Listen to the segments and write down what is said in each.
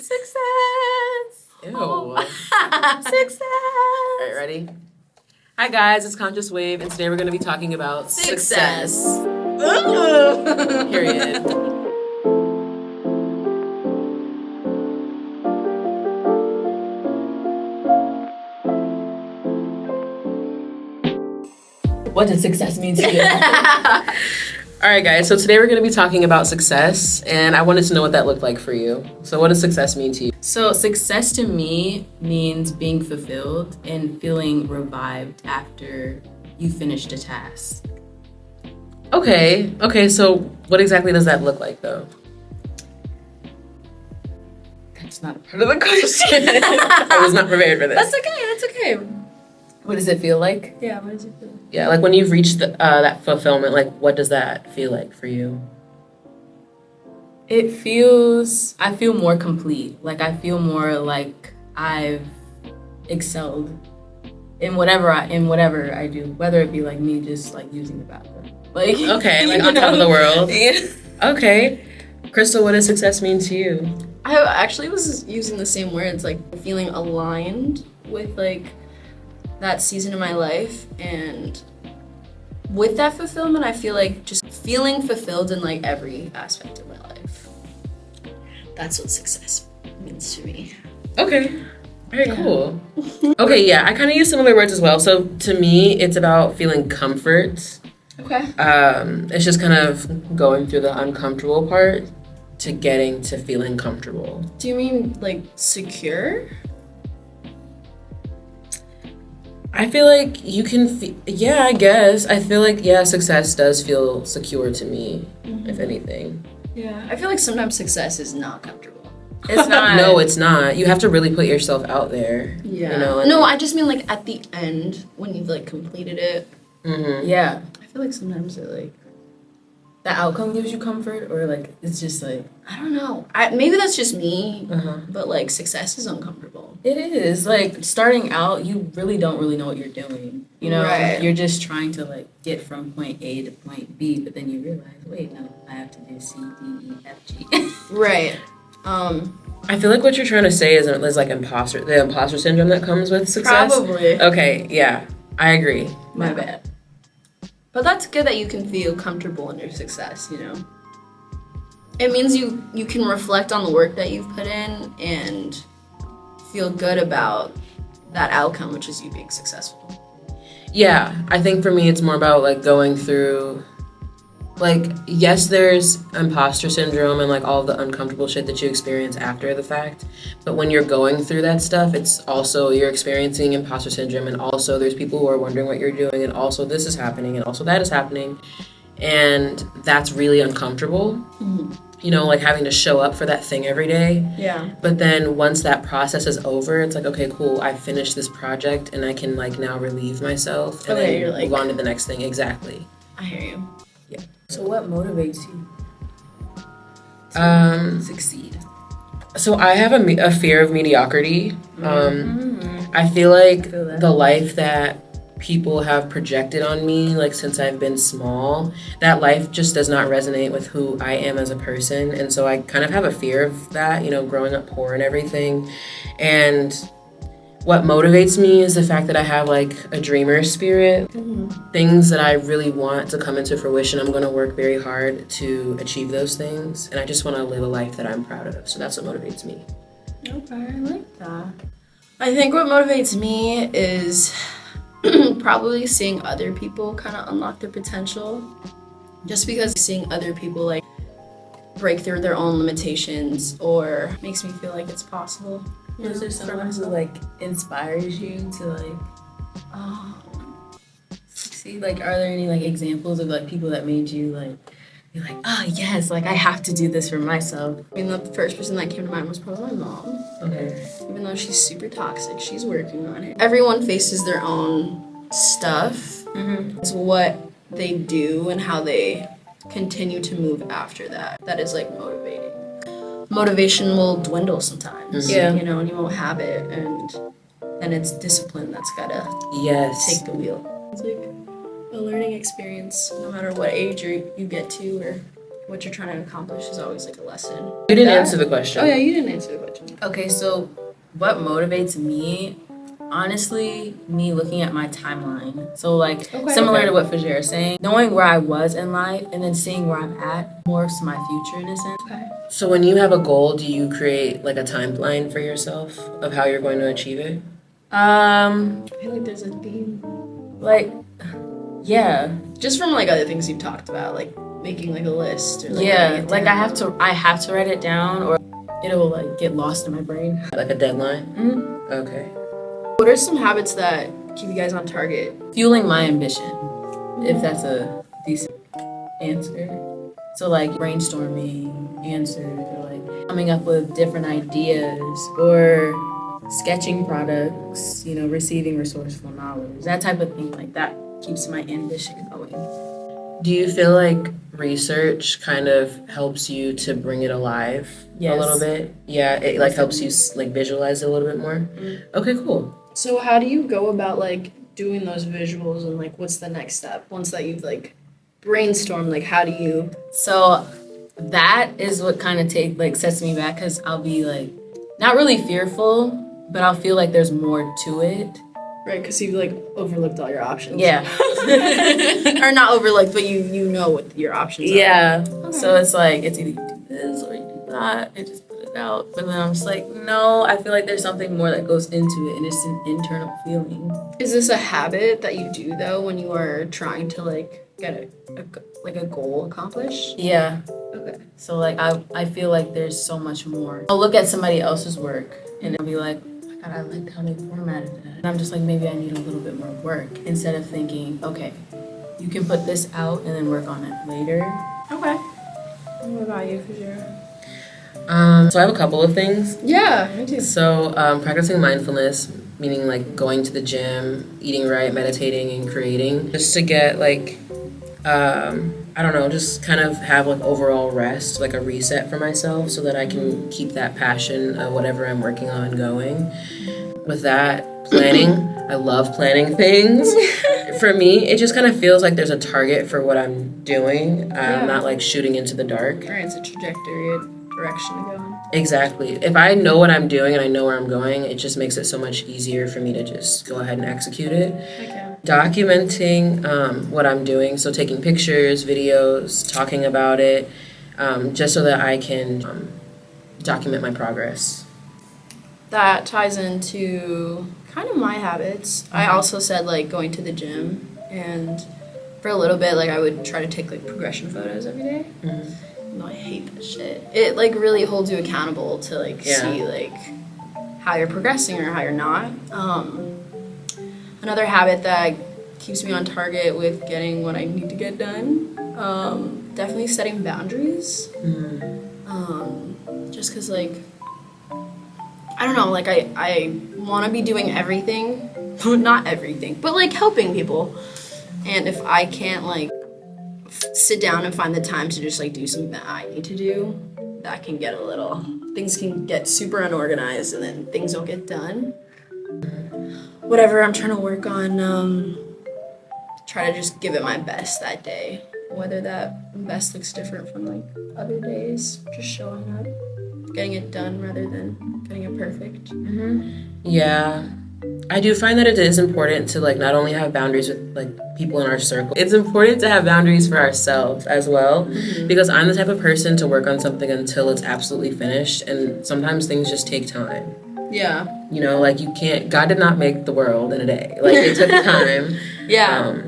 Success. Ew. Oh. Success. All right, ready? Hi guys, it's Conscious Wave, and today we're going to be talking about success. Period. What does success mean to you? All right, guys, so today we're going to be talking about success, and I wanted to know what that looked like for you. So what does success mean to you? So success to me means being fulfilled and feeling revived after you finished a task. Okay, so what exactly does that look like, though? That's not a part of the question. I was not prepared for this. That's okay. What does it feel like? Yeah, what does it feel like? Yeah, like when you've reached that fulfillment, like what does that feel like for you? I feel more complete. Like I feel more like I've excelled in whatever I do, whether it be like me just like using the bathroom. Like Okay, like on top of the world. Yeah. Okay. Crystal, what does success mean to you? I actually was using the same words, like feeling aligned with like that season of my life, and with that fulfillment, I feel like just feeling fulfilled in like every aspect of my life. That's what success means to me. Okay. Very cool. Okay, yeah, I kind of use similar words as well. So to me, it's about feeling comfort. Okay. It's just kind of going through the uncomfortable part to getting to feeling comfortable. Do you mean like secure? I feel like you can, yeah, I guess. I feel like, yeah, success does feel secure to me, if anything. Yeah. I feel like sometimes success is not comfortable. It's not. No, it's not. You have to really put yourself out there. Yeah. You know? No, I just mean like at the end when you've like completed it. Mm-hmm. Yeah. I feel like sometimes it like, The outcome gives you comfort, or like it's just like I don't know. Maybe that's just me, Uh-huh. but like success is uncomfortable. it is. Like starting out, you really don't really know what you're doing. You know, Right. you're just trying to like get from point A to point B, but then you realize, wait, no, I have to do C, D, E, F, G. Right. I feel like what you're trying to say is like the imposter syndrome that comes with success. Probably. Okay, yeah, I agree. My bad. But that's good that you can feel comfortable in your success, you know? It means you can reflect on the work that you've put in and feel good about that outcome, which is you being successful. Yeah, I think for me it's more about like going through, like, yes, there's imposter syndrome and like all the uncomfortable shit that you experience after the fact, but when you're going through that stuff, it's also you're experiencing imposter syndrome, and also there's people who are wondering what you're doing, and also this is happening, and also that is happening, and that's really uncomfortable. Mm-hmm. You know, like having to show up for that thing every day. Yeah. But then once that process is over, it's like, okay, cool, I finished this project and I can like now relieve myself and then you're like, move on to the next thing. Exactly. I hear you. So what motivates you Um, to succeed? So I have a fear of mediocrity. I feel like Feel that. the life that people have projected on me, like since I've been small, that life just does not resonate with who I am as a person. And so I kind of have a fear of that, you know, growing up poor and everything. And what motivates me is the fact that I have like a dreamer spirit. Things that I really want to come into fruition, I'm going to work very hard to achieve those things. And I just want to live a life that I'm proud of. So that's what motivates me. Okay, I like that. I think what motivates me is probably seeing other people kind of unlock their potential. Just because seeing other people like break through their own limitations or makes me feel like it's possible. Is there someone who like inspires you to like succeed? Like, are there any like examples of like people that made you like be like, oh yes, like I have to do this for myself? I mean, the first person that came to mind was probably my mom. Okay. Even though she's super toxic, she's working on it. Everyone faces their own stuff. It's what they do and how they continue to move after that. That is like motivating. Motivation will dwindle sometimes. Yeah. You know, and you won't have it, and then it's discipline that's gotta Yes. take the wheel. It's like a learning experience, no matter what age you get to or what you're trying to accomplish is always like a lesson. You didn't answer the question. Oh yeah, you didn't answer the question. Okay, so what motivates me? Honestly, me looking at my timeline. So like similar to what Fajir is saying, knowing where I was in life and then seeing where I'm at morphs my future in a sense. Okay. So when you have a goal, do you create like a timeline for yourself of how you're going to achieve it? I feel like there's a theme. Like, yeah. Just from like other things you've talked about, like making like a list or like Yeah, like I have to write it down or it'll like get lost in my brain. Like a deadline? Mm-hmm. Okay. What are some habits that keep you guys on target? Fueling my ambition, if that's a decent answer. So like brainstorming answers or like coming up with different ideas or sketching products, you know, receiving resourceful knowledge, that type of thing, like that keeps my ambition going. Do you feel like research kind of helps you to bring it alive a little bit? Yeah, it like helps you like visualize it a little bit more? Mm-hmm. Okay, cool. So how do you go about like doing those visuals and like what's the next step once that you've like brainstormed? Like how do you? So that is what kind of sets me back because I'll be like not really fearful, but I'll feel like there's more to it. Right, because you've like overlooked all your options. Yeah. Or not overlooked, but you know what your options are. Yeah. Okay. So it's like it's either you do this or you do that and just put it out. But then I'm just like, no, I feel like there's something more that goes into it and it's an internal feeling. Is this a habit that you do though when you are trying to like get a goal accomplished? Yeah. Okay. So like I feel like there's so much more. I'll look at somebody else's work and I'll be like, God, I like how they formatted that. And I'm just like, maybe I need a little bit more work instead of thinking, okay, you can put this out and then work on it later. Okay. What about you, Fajira? So I have a couple of things. Yeah, me too. So practicing mindfulness, meaning like going to the gym, eating right, meditating, and creating, just to get like, I don't know, just kind of have like overall rest, like a reset for myself so that I can keep that passion of whatever I'm working on going. With that, planning, I love planning things. For me, it just kind of feels like there's a target for what I'm doing. I'm not like shooting into the dark. Right, it's a trajectory, a direction to go in. Exactly. If I know what I'm doing and I know where I'm going, it just makes it so much easier for me to just go ahead and execute it. Okay. Documenting what I'm doing, so taking pictures, videos, talking about it, just so that I can document my progress. That ties into kind of my habits. Mm-hmm. I also said like going to the gym, and for a little bit like I would try to take like progression photos every day. Mm-hmm. No, I hate that shit. It like really holds you accountable to like see like how you're progressing or how you're not. Another habit that keeps me on target with getting what I need to get done, definitely setting boundaries. Mm-hmm. Just because like I don't know, like I want to be doing everything, not everything, but like helping people. And if I can't like sit down and find the time to just like do something that I need to do, that can get things can get super unorganized and then things don't get done. Whatever I'm trying to work on, try to just give it my best that day. Whether that best looks different from like other days, just showing up. Getting it done rather than getting it perfect. Mm-hmm. Yeah, I do find that it is important to like not only have boundaries with like people in our circle. It's important to have boundaries for ourselves as well, because I'm the type of person to work on something until it's absolutely finished, and sometimes things just take time. Yeah. You know, like you can't. God did not make the world in a day. Like it took time. Yeah.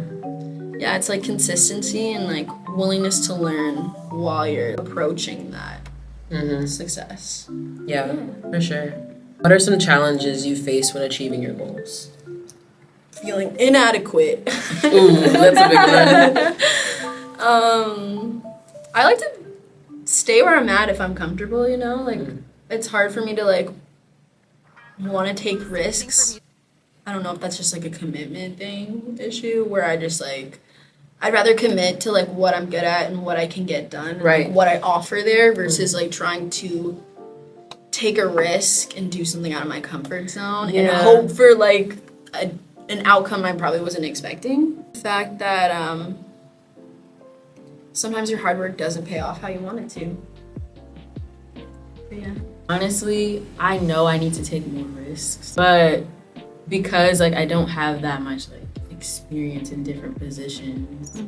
Yeah, it's like consistency and like willingness to learn while you're approaching that. Success. Yeah, for sure. What are some challenges you face when achieving your goals? Feeling inadequate. Ooh, that's a big one. I like to stay where I'm at if I'm comfortable, you know? Like, it's hard for me to, like, want to take risks. I don't know if that's just, like, a commitment issue, where I just, like, I'd rather commit to like what I'm good at and what I can get done, right? Like, what I offer there versus like trying to take a risk and do something out of my comfort zone and hope for like an outcome I probably wasn't expecting. The fact that sometimes your hard work doesn't pay off how you want it to. But yeah. Honestly, I know I need to take more risks, but because like I don't have that much like experience in different positions,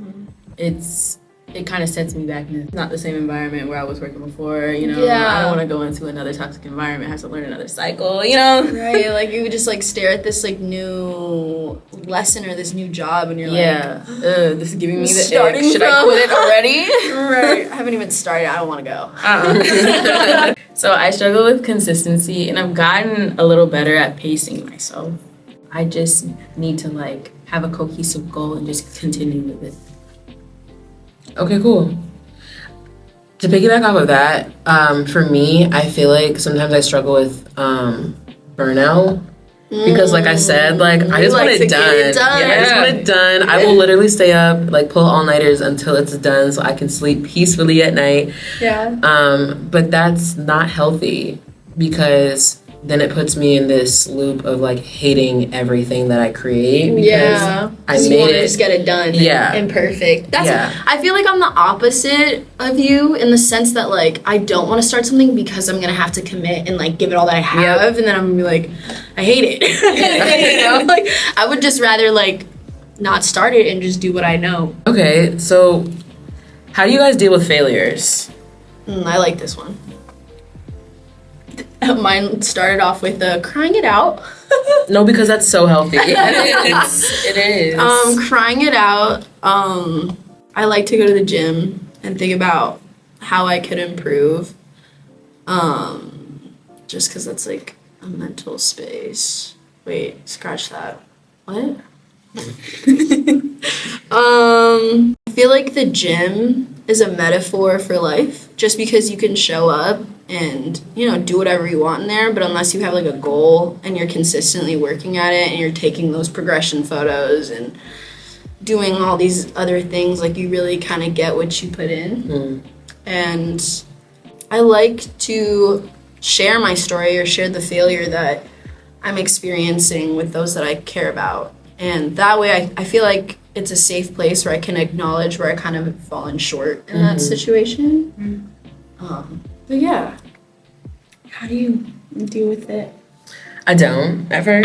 it kind of sets me back. It's not the same environment where I was working before, you know. Yeah. I don't want to go into another toxic environment, have to learn another cycle, you know. Right, like you would just like stare at this like new lesson or this new job, and you're Yeah, this is giving me the Starting ick. Should I from- quit it already? right. I haven't even started. I don't want to go. So I struggle with consistency, and I've gotten a little better at pacing myself. I just need to like have a cohesive goal and just continue with it. Okay, cool. To piggyback off of that, for me, I feel like sometimes I struggle with burnout. Because like I said, like I just like want to it get done. it done. Yeah, I just want it done. I will literally stay up, like pull all-nighters until it's done so I can sleep peacefully at night. Yeah. But that's not healthy because then it puts me in this loop of like hating everything that I create because Yeah. I You made want to it. just get it done. Yeah. And perfect. That's. Yeah. I feel like I'm the opposite of you in the sense that like I don't want to start something because I'm gonna have to commit and like give it all that I have, and then I'm gonna be like, I hate it. You know, like I would just rather like not start it and just do what I know. Okay, so how do you guys deal with failures? I like this one. Mine started off with crying it out. No, because that's so healthy. It is. Crying it out. I like to go to the gym and think about how I could improve. Just because that's like a mental space. Wait, scratch that. What? I feel like the gym is a metaphor for life just because you can show up and, you know, do whatever you want in there, but unless you have like a goal and you're consistently working at it and you're taking those progression photos and doing all these other things, like you really kind of get what you put in. And I like to share my story or share the failure that I'm experiencing with those that I care about. And that way I feel like it's a safe place where I can acknowledge where I kind of have fallen short in that situation. But yeah, how do you deal with it? I don't ever.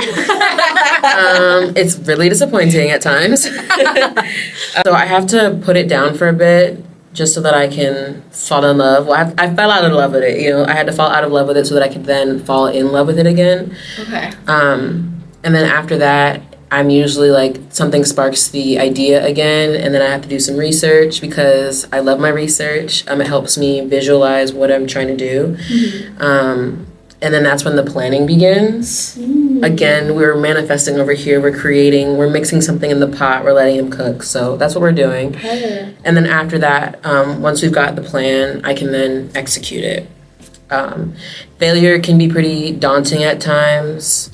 It's really disappointing at times. So I have to put it down for a bit just so that I can fall in love. Well, I fell out of love with it. You know, I had to fall out of love with it so that I could then fall in love with it again. Okay. And then after that, I'm usually like something sparks the idea again, and then I have to do some research because I love my research. It helps me visualize what I'm trying to do. And then that's when the planning begins. Again, we're manifesting over here. We're creating. We're mixing something in the pot. We're letting him cook. So that's what we're doing. And then after that, once we've got the plan, I can then execute it. Failure can be pretty daunting at times.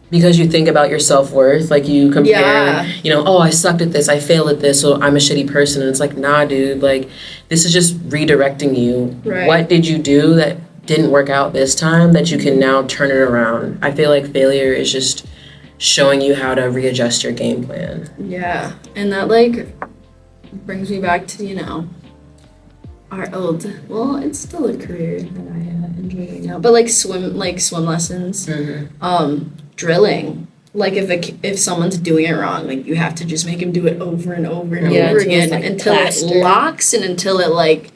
Because you think about your self-worth, like you compare, you know, oh, I sucked at this, I failed at this, so I'm a shitty person. And it's like, nah, dude, like, this is just redirecting you. Right. What did you do that didn't work out this time that you can now turn it around? I feel like failure is just showing you how to readjust your game plan. Yeah, and that like brings me back to, you know, our old, well, it's still a career that I enjoy right now, but like swim lessons, drilling. Like if someone's doing it wrong, like you have to just make them do it over and over and over again like until it locks and until it like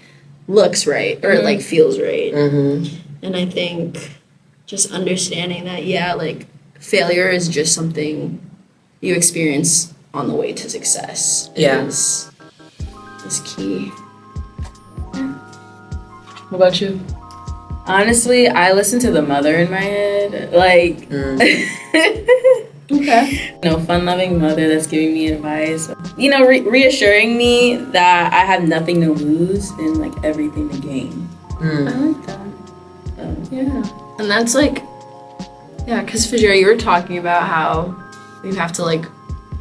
looks right or it like feels right. And I think just understanding that, yeah, like failure is just something you experience on the way to success. Is key. What about you? Honestly, I listen to the mother in my head. Like, Okay. you know, fun-loving mother that's giving me advice. You know, reassuring me that I have nothing to lose and like everything to gain. I like that. Yeah. And that's like, yeah, because Fajira, you were talking about how you have to like,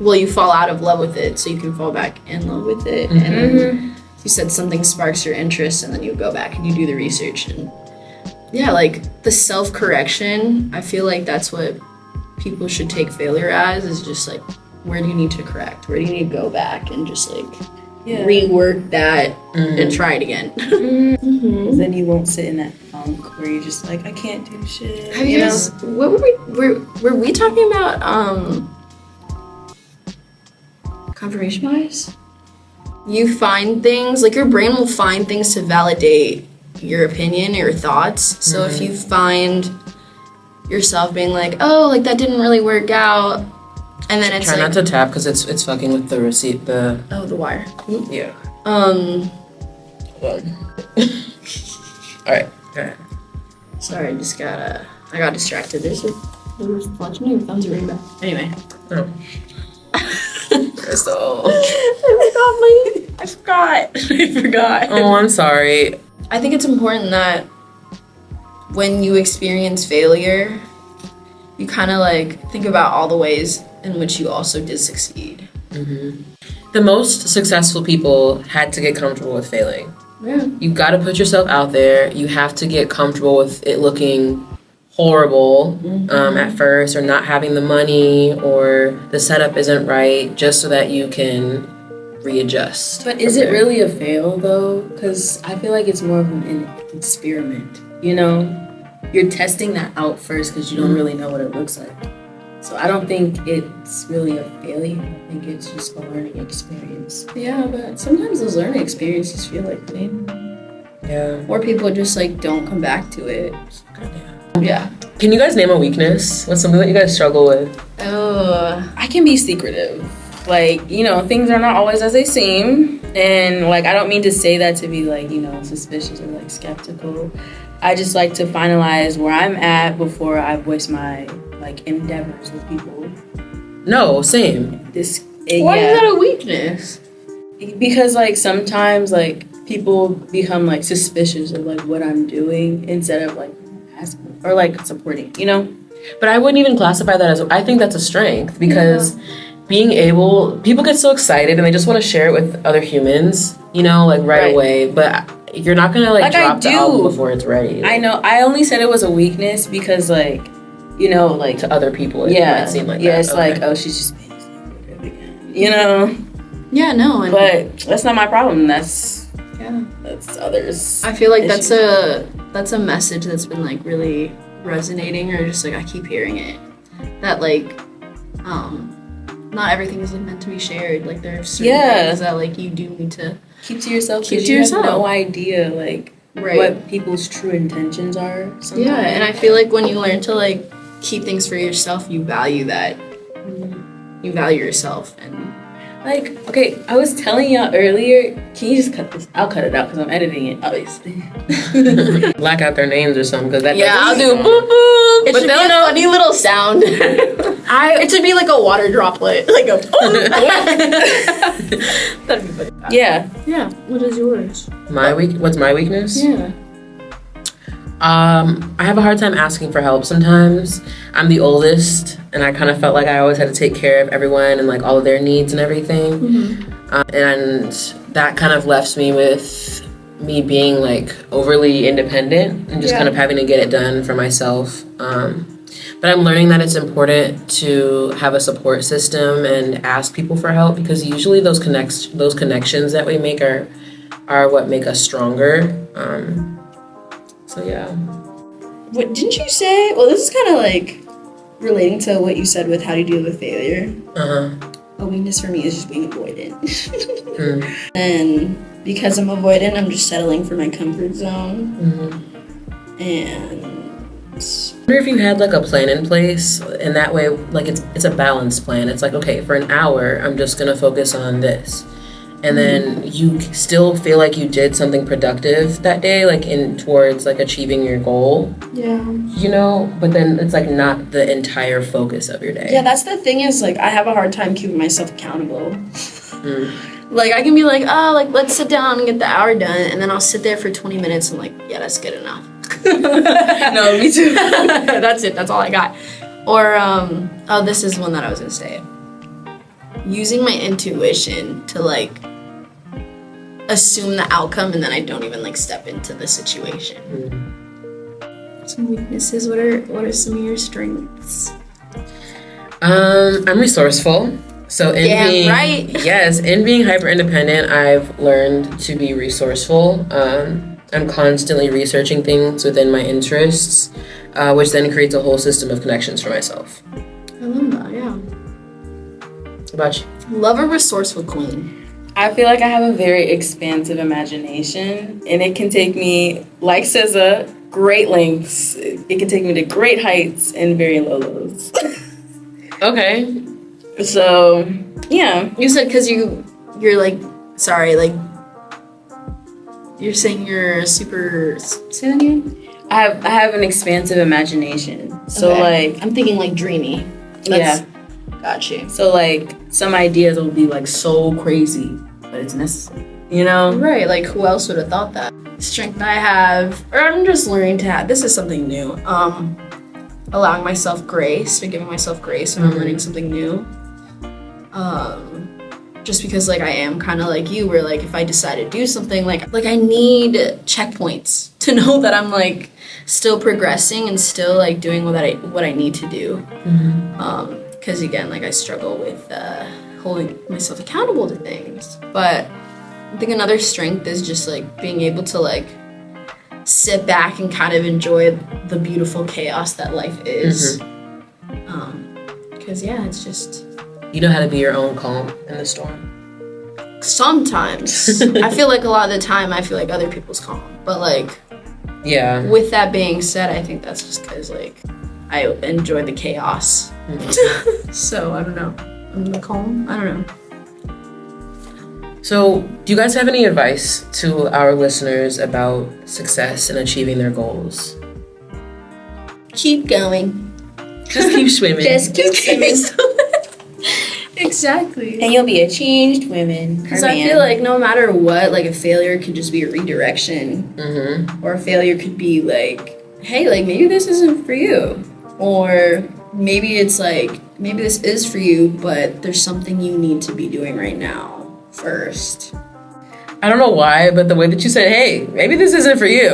well, you fall out of love with it so you can fall back in love with it. And then you said something sparks your interest and then you go back and you do the research. And yeah, like the self-correction, I feel like that's what people should take failure as, is just like, where do you need to correct? Where do you need to go back and just like rework that and try it again. Because then you won't sit in that funk where you're just like, I can't do shit. Have you guys, what were we talking about confirmation bias? You find things, like your brain will find things to validate your opinion, your thoughts. So if you find yourself being like, oh, like that didn't really work out, and then it's Try like, not to tap because it's fucking with the receipt. The wire. yeah. Um, All right. sorry, I got distracted. There was watching your thumbs are back. Anyway. Oh. Crystal. I forgot. Oh, I'm sorry. I think it's important that when you experience failure, you kind of like think about all the ways in which you also did succeed. The most successful people had to get comfortable with failing. Yeah. You got to put yourself out there. You have to get comfortable with it looking horrible at first, or not having the money, or the setup isn't right, just so that you can readjust. But is it really a fail though? Because I feel like it's more of an experiment. You know, you're testing that out first because you don't really know what it looks like. So I don't think it's really a failure. I think it's just a learning experience. Yeah, but sometimes those learning experiences feel like pain. Yeah. Or people just like don't come back to it. Yeah. Can you guys name a weakness? What's something that you guys struggle with? I can be secretive. Like, you know, things are not always as they seem. And, like, I don't mean to say that to be, like, you know, suspicious or, like, skeptical. I just like to finalize where I'm at before I voice my, like, endeavors with people. No, same. Why is that a weakness? Because, like, sometimes, like, people become, like, suspicious of, like, what I'm doing instead of, like, asking or, like, supporting, you know? But I wouldn't even classify that as, I think that's a strength, because being able, people get so excited and they just want to share it with other humans, you know, like right away. But you're not going to like drop the album before it's ready. I know. I only said it was a weakness because, like, you know, like to other people, it might seem like that. Yeah, it's like, oh, she's just being secretive again, you know? Yeah, no. But that's not my problem. That's others. I feel like that's a message that's been like really resonating, or just like I keep hearing it, that like not everything is like meant to be shared. Like there are certain things that like you do need to keep to yourself. Keep to yourself. Have no idea like what people's true intentions are sometimes. Yeah, and I feel like when you learn to like keep things for yourself, you value that. You value yourself. And like, okay, I was telling y'all earlier, can you just cut this? I'll cut it out because I'm editing it, obviously. Black out their names or something, because that I'll do boop boop. It should be a funny little sound. It should be like a water droplet, like a boop. That'd be funny. Yeah. What is yours? What's my weakness? Yeah. I have a hard time asking for help sometimes. I'm the oldest, and I kind of felt like I always had to take care of everyone and like all of their needs and everything. And that kind of left me with me being like overly independent and just kind of having to get it done for myself. But I'm learning that it's important to have a support system and ask people for help, because usually those connections that we make are what make us stronger. So yeah. What didn't you say? Well, this is kind of like relating to what you said with how to deal with failure. A weakness for me is just being avoidant. And because I'm avoidant, I'm just settling for my comfort zone. And I wonder if you had like a plan in place, and that way like it's a balanced plan. It's like, okay, for an hour I'm just gonna focus on this, and then you still feel like you did something productive that day, like in towards like achieving your goal. Yeah. You know, but then it's like not the entire focus of your day. Yeah, that's the thing, is like I have a hard time keeping myself accountable. Like I can be like, oh, like let's sit down and get the hour done, and then I'll sit there for 20 minutes and like, yeah, that's good enough. No, me too. That's it. That's all I got. Or this is one that I was gonna say. Using my intuition to like assume the outcome, and then I don't even like step into the situation. Some weaknesses. What are some of your strengths? I'm resourceful. So in Damn being right. yes, in being hyper independent, I've learned to be resourceful. I'm constantly researching things within my interests, which then creates a whole system of connections for myself. I love that, yeah. What about you? Love a resourceful queen. I feel like I have a very expansive imagination, and it can take me, like SZA, great lengths. It can take me to great heights and very low lows. Okay. So, yeah. You said because you're like, sorry, like, you're saying you're super, say that again? I have an expansive imagination. So, Okay. like, I'm thinking like dreamy. yeah. Got you. So, like, some ideas will be, like, so crazy, but it's necessary. You know? Right, like who else would have thought that? Strength I have, or I'm just learning to have, this is something new. Allowing myself grace, or giving myself grace when I'm learning something new. Just because like I am kind of like you, where like if I decide to do something, like I need checkpoints to know that I'm like still progressing and still like doing what I need to do. Because again, like I struggle with holding myself accountable to things. But I think another strength is just like being able to like sit back and kind of enjoy the beautiful chaos that life is. Because yeah, it's just You know how to be your own calm in the storm. sometimes I feel like a lot of the time I feel like other people's calm, but like Yeah. with that being said, I think that's just because like I enjoy the chaos. So I don't know. I'm the calm. I don't know. So, do you guys have any advice to our listeners about success and achieving their goals? Keep going. Just keep swimming. Just keep swimming. Exactly. And you'll be a changed woman. Because I feel like no matter what, like a failure could just be a redirection. Or a failure could be like, hey, like maybe this isn't for you. Or maybe it's like, maybe this is for you, but there's something you need to be doing right now first. I don't know why, but the way that you said, hey, maybe this isn't for you.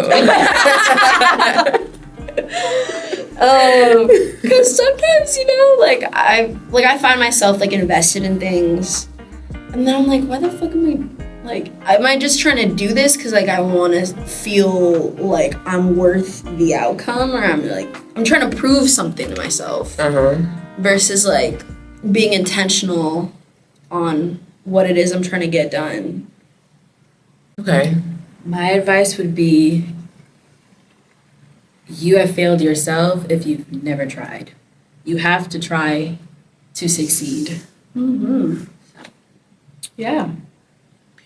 Because sometimes, you know, like I find myself like invested in things, and then I'm like, why the fuck am I just trying to do this because like I want to feel like I'm worth the outcome, or I'm trying to prove something to myself, versus like being intentional on what it is I'm trying to get done. Okay. My advice would be you have failed yourself if you've never tried. You have to try to succeed. Yeah.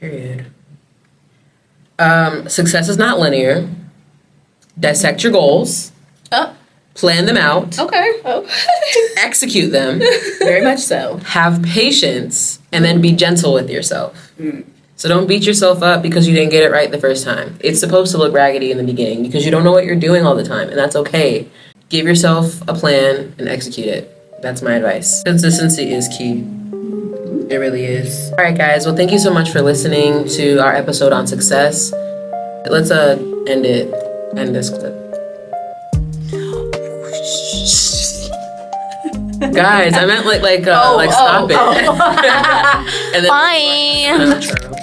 Period. Success is not linear. Dissect your goals. Oh, Plan them out. okay. Execute them. Very much so. Have patience. And then be gentle with yourself. So don't beat yourself up because you didn't get it right the first time. It's supposed to look raggedy in the beginning because you don't know what you're doing all the time, and that's okay. Give yourself a plan and execute it. That's my advice. Consistency is key. It really is. All right, guys. Well, thank you so much for listening to our episode on success. Let's end this clip. Guys, I meant like stop it. And then Bye. outro.